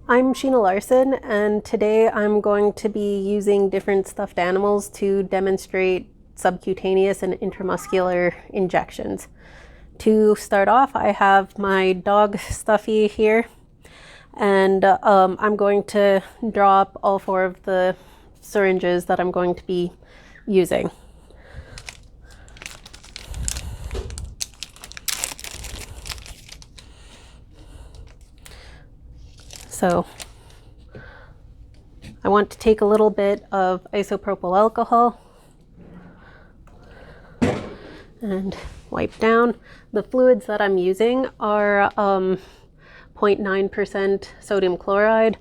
I'm Sheena Larson, and today I'm going to be using different stuffed animals to demonstrate subcutaneous and intramuscular injections. To start off, I have my dog Stuffy here, and I'm going to draw up all four of the syringes that I'm going to be using. So I want to take a little bit of isopropyl alcohol and wipe down. The fluids that I'm using are 0.9% sodium chloride.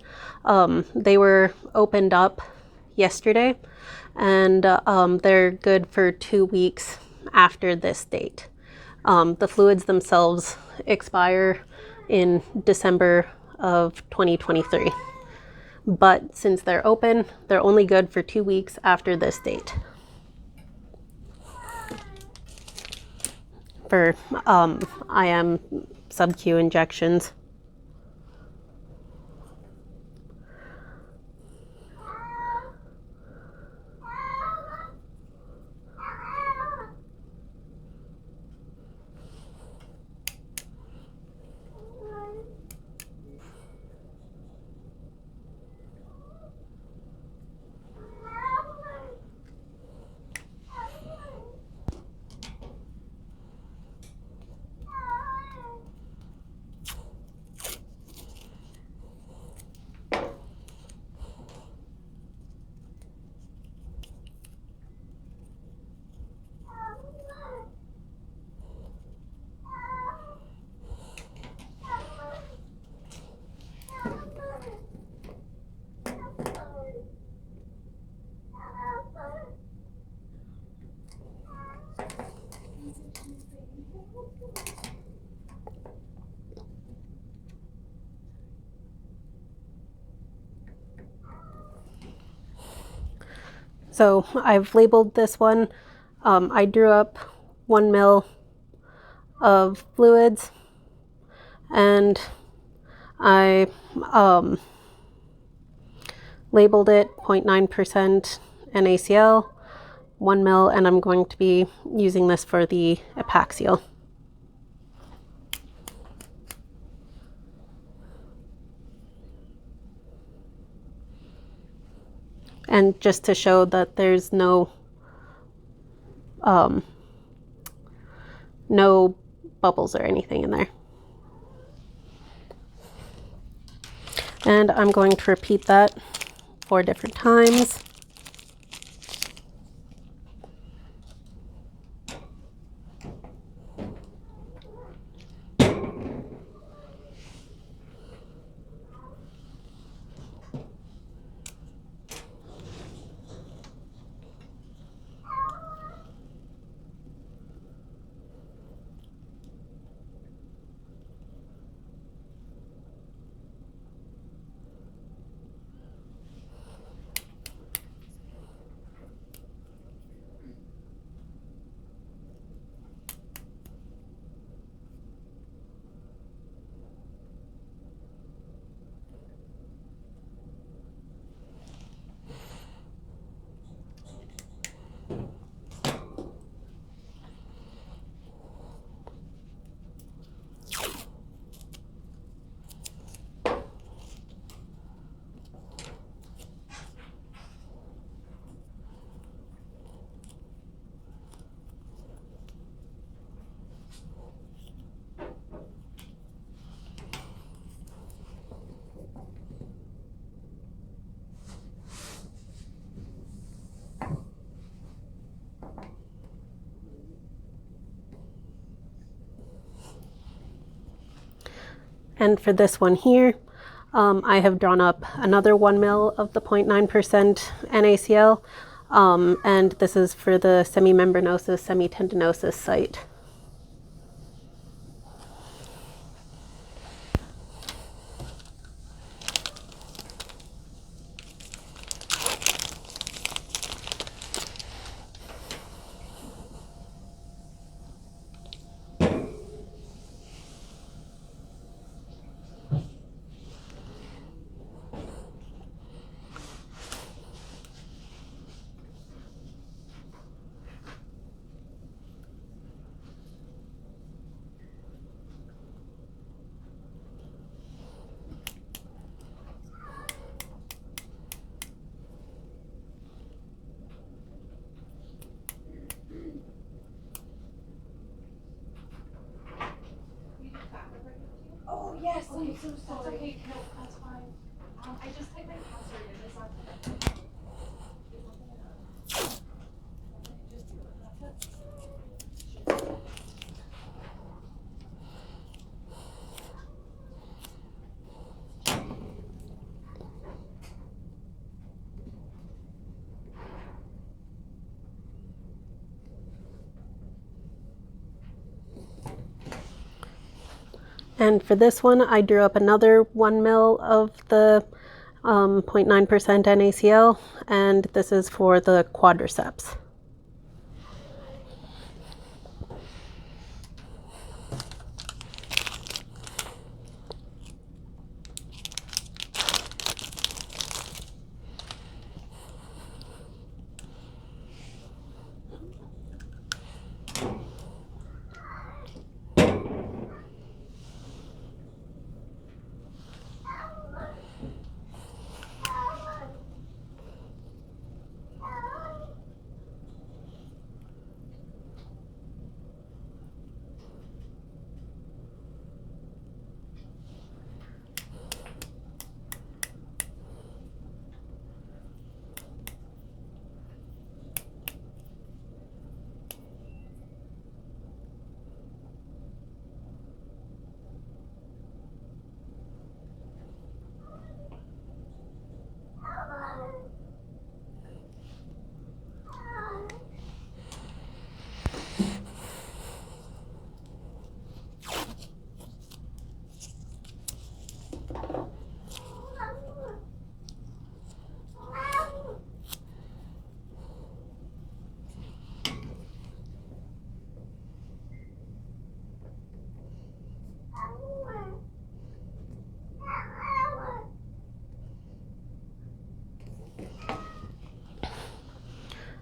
They were opened up yesterday, and they're good for 2 weeks after this date. The fluids themselves expire in December of 2023. But since they're open, they're only good for 2 weeks after this date. For IM sub-Q injections. So I've labeled this one. I drew up 1 ml of fluids, and I labeled it 0.9% NaCl, 1 ml, and I'm going to be using this for the epaxial. And just to show that there's no bubbles or anything in there. And I'm going to repeat that 4 different times. And for this one here, I have drawn up another 1 ml of the 0.9% NaCl, and this is for the semimembranosus, semitendinosus site. okay. No, that's fine. I just typed my password in. It's not. Just do it. That's it. And for this one, I drew up another 1 mil of the 0.9% NaCl, and this is for the quadriceps.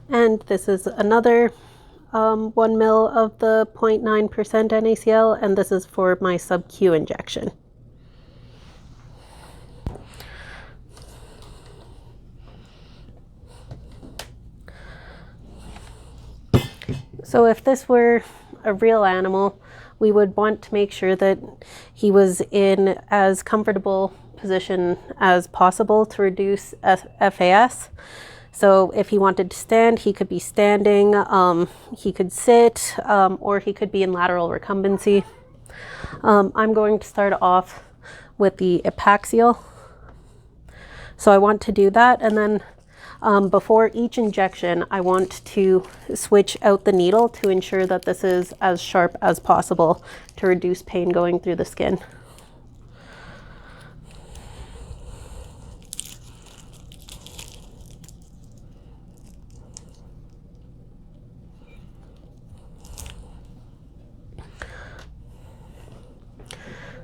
And this is another 1 mil of the 0.9% NaCl, and this is for my sub-Q injection. So if this were a real animal, we would want to make sure that he was in as comfortable position as possible to reduce FAS. So if he wanted to stand, he could be standing, he could sit, or he could be in lateral recumbency. I'm going to start off with the epaxial. So I want to do that, and then before each injection, I want to switch out the needle to ensure that this is as sharp as possible to reduce pain going through the skin.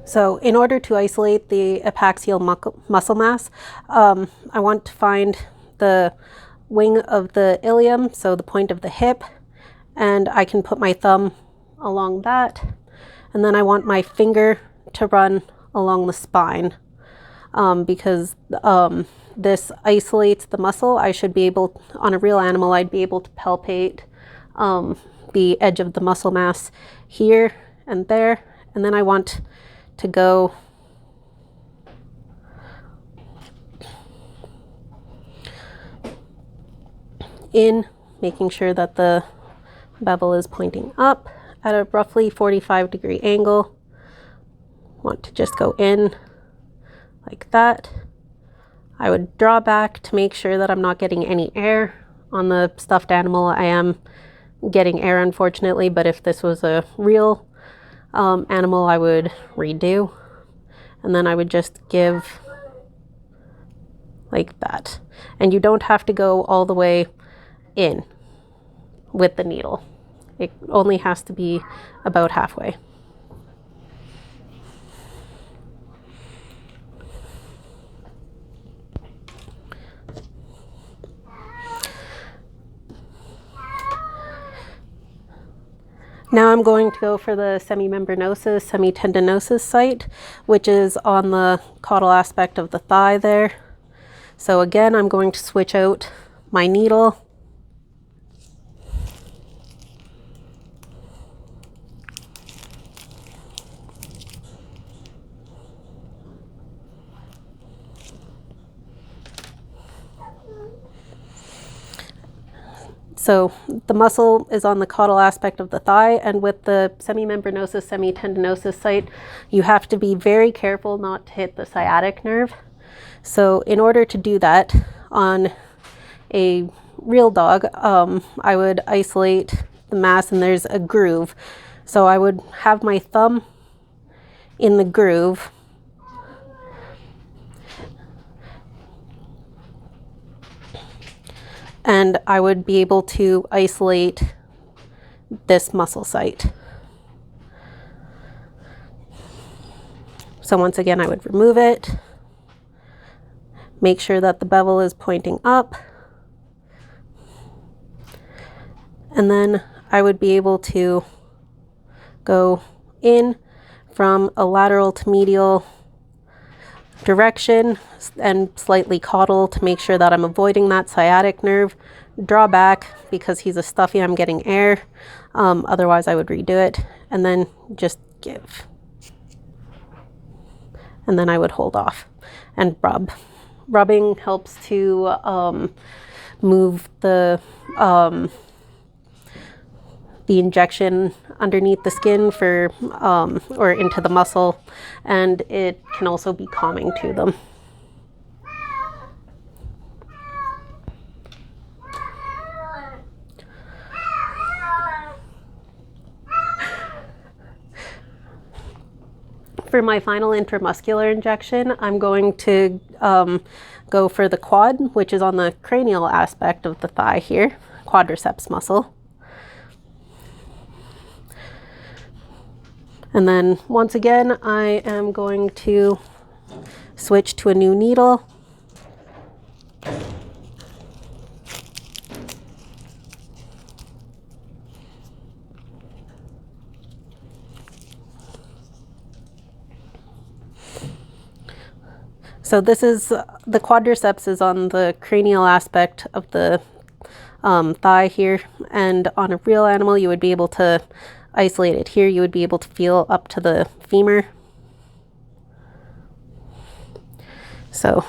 So in order to isolate the epaxial muscle mass, I want to find the wing of the ilium, so the point of the hip, and I can put my thumb along that, and then I want my finger to run along the spine, because this isolates the muscle. I should be able, on a real animal, I'd be able to palpate the edge of the muscle mass here and there, and then I want to go in, making sure that the bevel is pointing up at a roughly 45-degree angle. Want to just go in like that. I would draw back to make sure that I'm not getting any air. On the stuffed animal, I am getting air, unfortunately, but if this was a real animal, I would redo, and then I would just give like that. And you don't have to go all the way in with the needle. It only has to be about halfway. Now I'm going to go for the semimembranosus, semitendinosus site, which is on the caudal aspect of the thigh there. So again, I'm going to switch out my needle. So the muscle is on the caudal aspect of the thigh, and with the semimembranosus, semitendinosus site, you have to be very careful not to hit the sciatic nerve. So in order to do that on a real dog, I would isolate the mass, and there's a groove. So I would have my thumb in the groove, and I would be able to isolate this muscle site. So once again, I would remove it, make sure that the bevel is pointing up, and then I would be able to go in from a lateral to medial direction and slightly caudal to make sure that I'm avoiding that sciatic nerve. Draw back because he's a stuffy, I'm getting air. Otherwise I would redo it, and then just give. And then I would hold off and rub. Rubbing helps to move the injection underneath the skin for or into the muscle, and it can also be calming to them. For my final intramuscular injection, I'm going to go for the quad, which is on the cranial aspect of the thigh here, quadriceps muscle. And then once again, I am going to switch to a new needle. So this is, the quadriceps is on the cranial aspect of the thigh here, and on a real animal you would be able to isolate it here. You would be able to feel up to the femur. So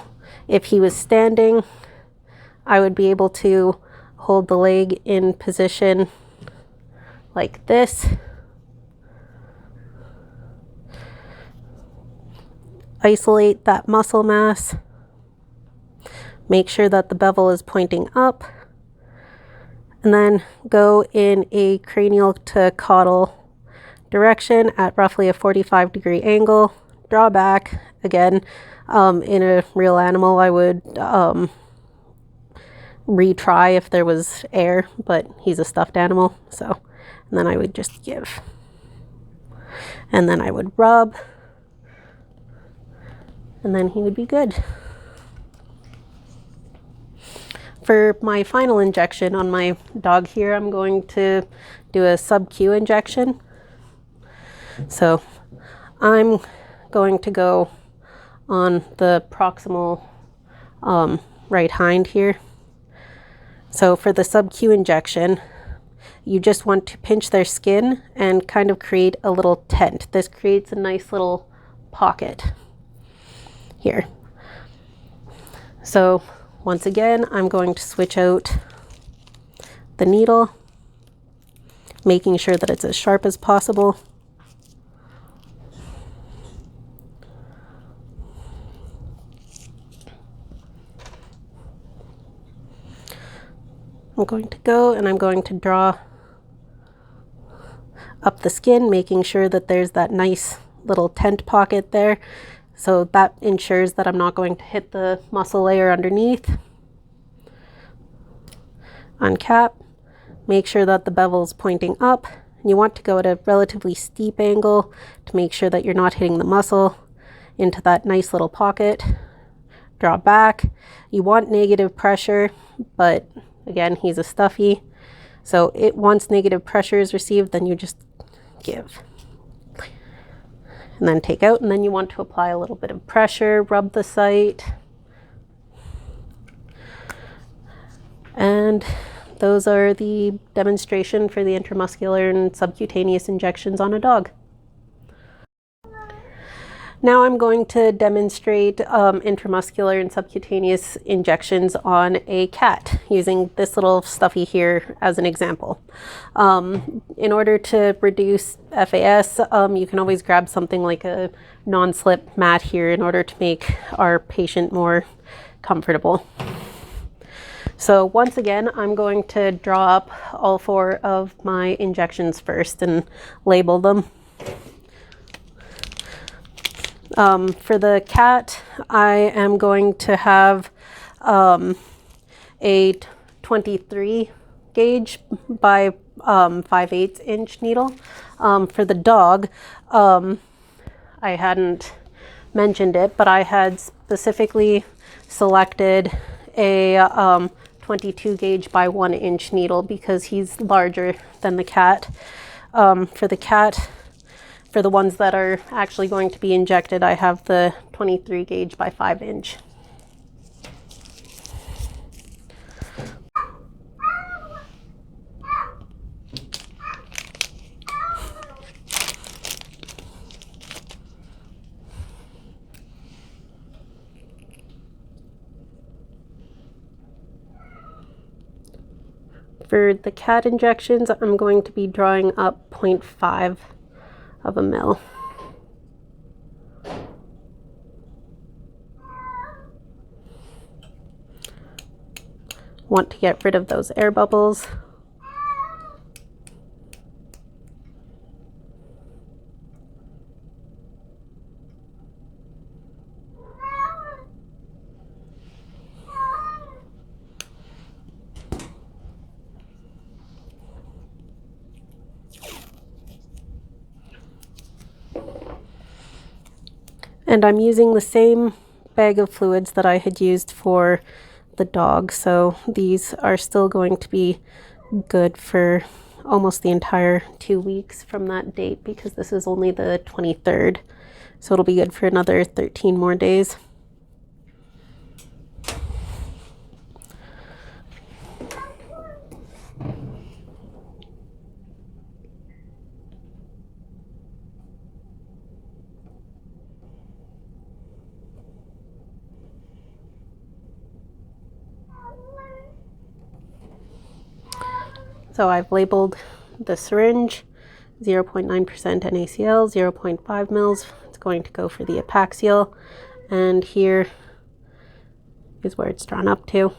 if he was standing, I would be able to hold the leg in position like this. Isolate that muscle mass. Make sure that the bevel is pointing up. And then go in a cranial to caudal direction at roughly a 45-degree angle. Draw back. Again, in a real animal, I would retry if there was air, but he's a stuffed animal. So, and then I would just give. And then I would rub. And then he would be good. For my final injection on my dog here, I'm going to do a sub-Q injection. So I'm going to go on the proximal right hind here. So for the sub-Q injection, you just want to pinch their skin and kind of create a little tent. This creates a nice little pocket here. So once again, I'm going to switch out the needle, making sure that it's as sharp as possible. I'm going to go and I'm going to draw up the skin, making sure that there's that nice little tent pocket there. So that ensures that I'm not going to hit the muscle layer underneath. Uncap. Make sure that the bevel is pointing up. You want to go at a relatively steep angle to make sure that you're not hitting the muscle into that nice little pocket. Draw back. You want negative pressure, but again, he's a stuffy. So once negative pressure is received, then you just give. And then take out, and then you want to apply a little bit of pressure, rub the site. And those are the demonstration for the intramuscular and subcutaneous injections on a dog. Now I'm going to demonstrate intramuscular and subcutaneous injections on a cat using this little stuffy here as an example. In order to reduce FAS, you can always grab something like a non-slip mat here in order to make our patient more comfortable. So once again, I'm going to draw up all 4 of my injections first and label them. For the cat, I am going to have a 23 gauge by 5/8 inch needle. For the dog, I hadn't mentioned it, but I had specifically selected a 22 gauge by 1 inch needle because he's larger than the cat. For the cat, for the ones that are actually going to be injected, I have the 23 gauge by 5 inch. For the cat injections, I'm going to be drawing up 0.5 of a mil. Want to get rid of those air bubbles. And I'm using the same bag of fluids that I had used for the dog, so these are still going to be good for almost the entire 2 weeks from that date because this is only the 23rd, so it'll be good for another 13 more days. So I've labeled the syringe 0.9% NaCl, 0.5 mils. It's going to go for the epaxial, and here is where it's drawn up to.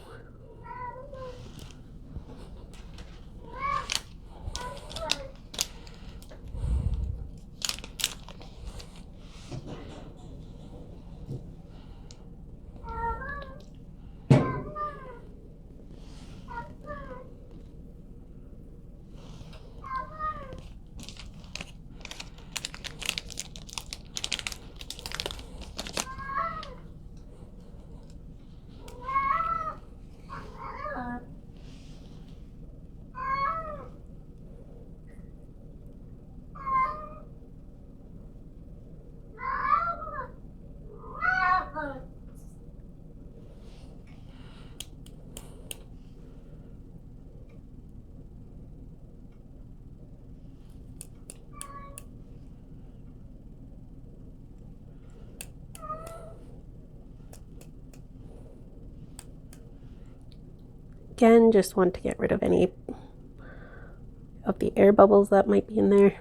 Again, just want to get rid of any of the air bubbles that might be in there.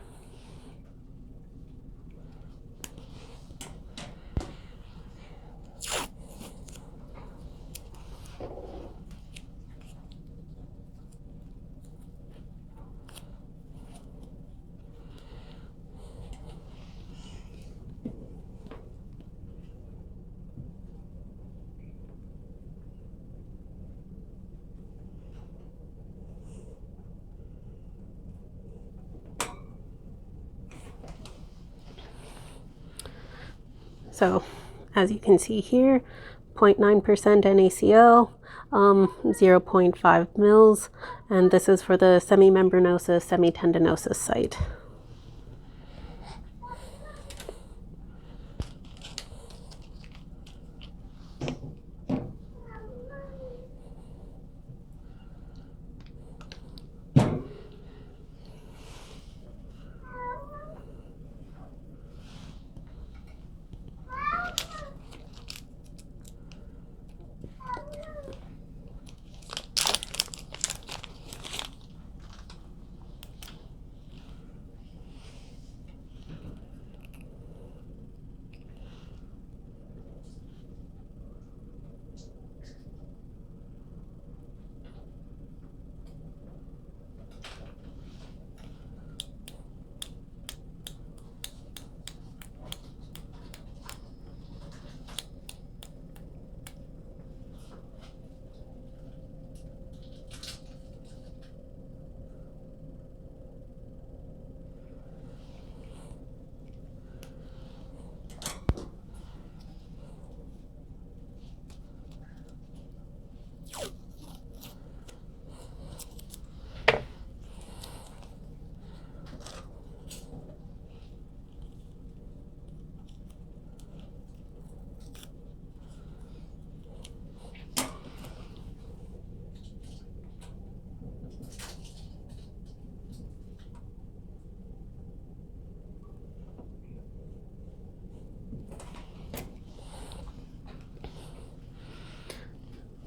So as you can see here, 0.9% NaCl, 0.5 mils, and this is for the semimembranosus, semitendinosus site.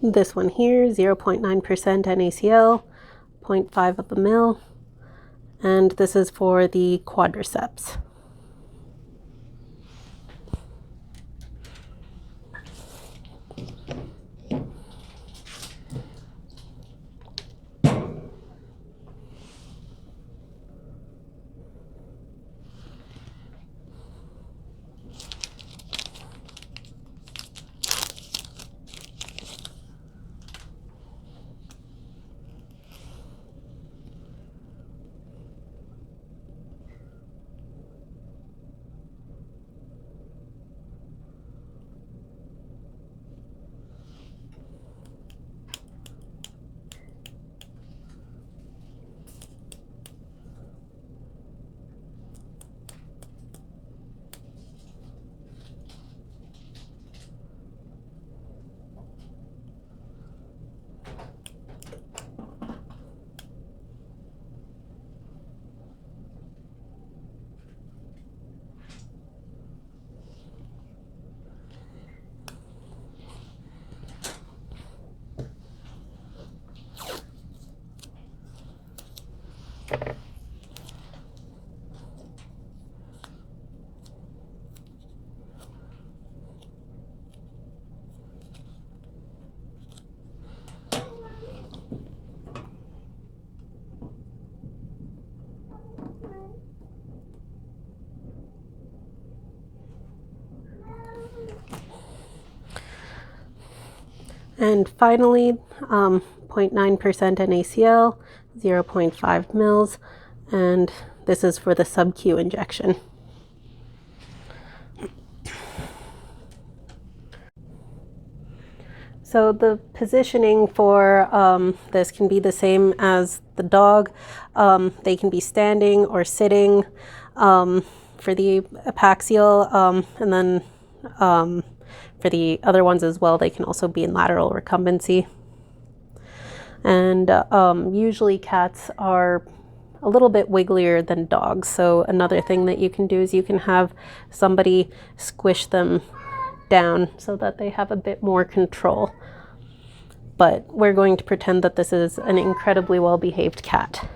This one here, 0.9% NaCl, 0.5 of a mil, and this is for the quadriceps. And finally, 0.9% NaCl, 0.5 mils, and this is for the sub-Q injection. So the positioning for this can be the same as the dog. They can be standing or sitting for the epaxial, and then for the other ones as well, they can also be in lateral recumbency. And usually cats are a little bit wigglier than dogs. So another thing that you can do is you can have somebody squish them down so that they have a bit more control. But we're going to pretend that this is an incredibly well-behaved cat.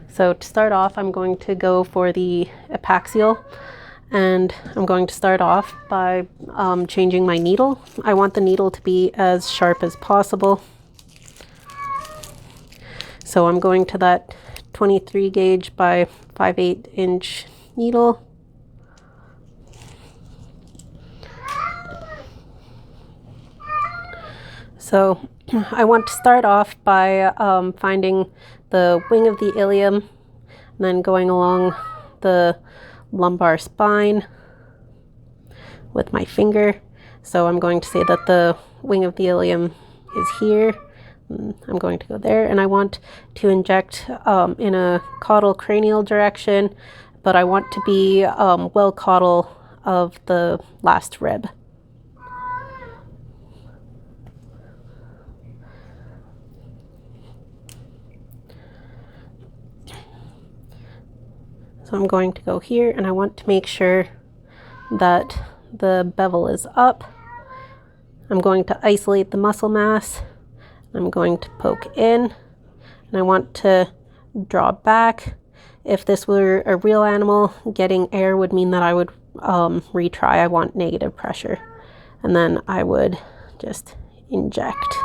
So to start off, I'm going to go for the epaxial, and I'm going to start off by changing my needle. I want the needle to be as sharp as possible. So I'm going to that 23 gauge by 5/8 inch needle. So I want to start off by finding the wing of the ilium and then going along the lumbar spine with my finger. So I'm going to say that the wing of the ilium is here. I'm going to go there, and I want to inject in a caudal cranial direction, but I want to be well caudal of the last rib. So I'm going to go here, and I want to make sure that the bevel is up. I'm going to isolate the muscle mass. I'm going to poke in, and I want to draw back. If this were a real animal, getting air would mean that I would retry. I want negative pressure. And then I would just inject.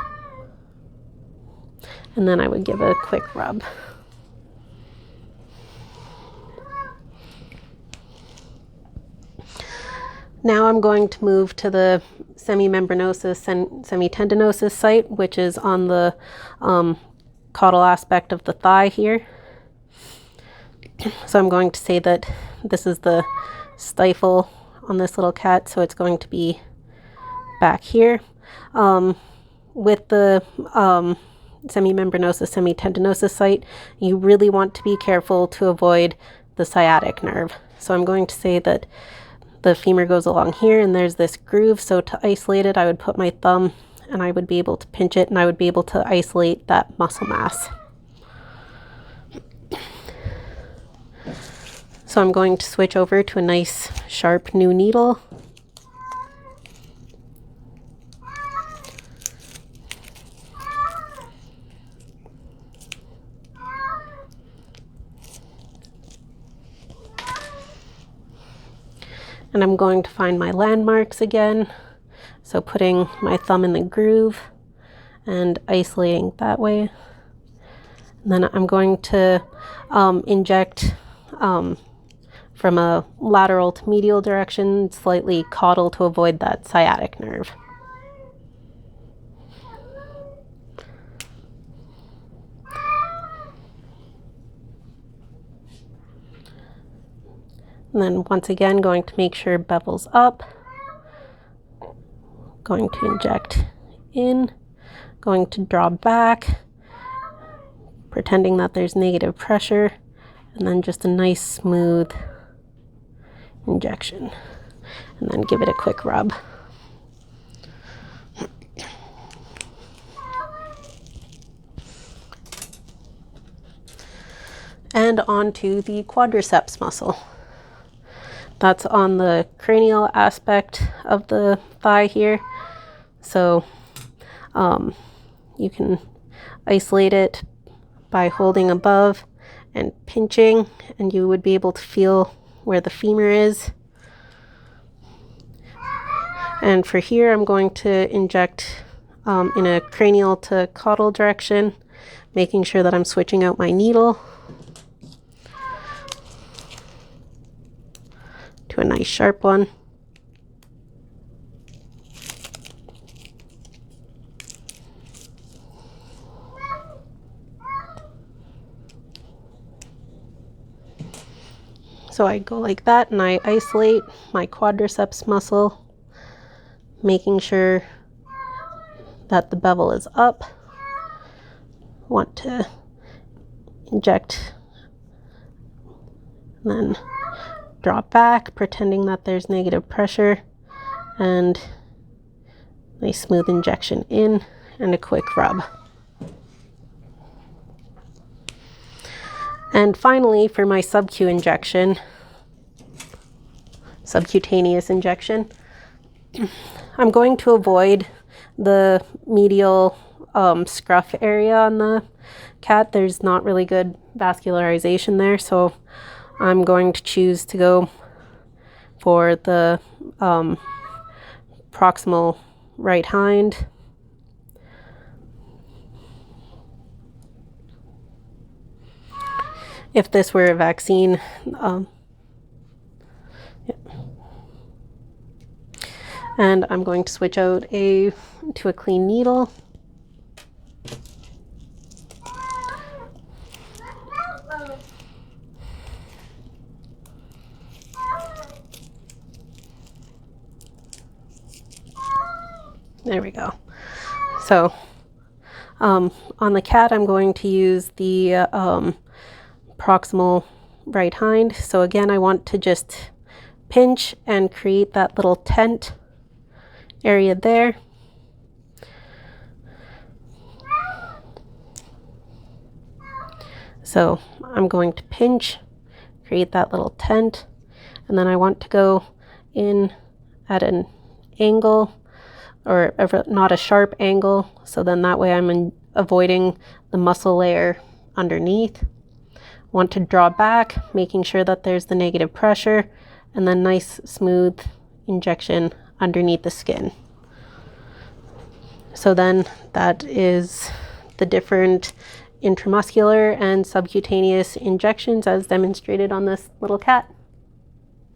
And then I would give a quick rub. Now I'm going to move to the semimembranosus and semitendinosus site, which is on the caudal aspect of the thigh here. So I'm going to say that this is the stifle on this little cat, so it's going to be back here. With the semimembranosus, semitendinosus site, you really want to be careful to avoid the sciatic nerve. So I'm going to say that the femur goes along here, and there's this groove. So to isolate it, I would put my thumb, and I would be able to pinch it, and I would be able to isolate that muscle mass. So I'm going to switch over to a nice sharp new needle. And I'm going to find my landmarks again. So putting my thumb in the groove and isolating that way. And then I'm going to inject from a lateral to medial direction, slightly caudal to avoid that sciatic nerve. And then once again, going to make sure bevel's up. Going to inject in, going to draw back, pretending that there's negative pressure, and then just a nice smooth injection. And then give it a quick rub. And onto the quadriceps muscle. That's on the cranial aspect of the thigh here. So you can isolate it by holding above and pinching, and you would be able to feel where the femur is. And for here, I'm going to inject in a cranial to caudal direction, making sure that I'm switching out my needle to a nice sharp one. So I go like that and I isolate my quadriceps muscle, making sure that the bevel is up. Want to inject, and then drop back, pretending that there's negative pressure, and a smooth injection in and a quick rub. And finally, for my subcutaneous injection, I'm going to avoid the medial scruff area on the cat. There's not really good vascularization there, so I'm going to choose to go for the proximal right hind. If this were a vaccine, and I'm going to switch out to a clean needle. There we go. So on the cat, I'm going to use the proximal right hind. So again, I want to just pinch and create that little tent area there. So I'm going to pinch, create that little tent, and then I want to go in at an angle, or not a sharp angle, so then that way I'm avoiding the muscle layer underneath. Want to draw back, making sure that there's the negative pressure, and then nice smooth injection underneath the skin. So then that is the different intramuscular and subcutaneous injections as demonstrated on this little cat.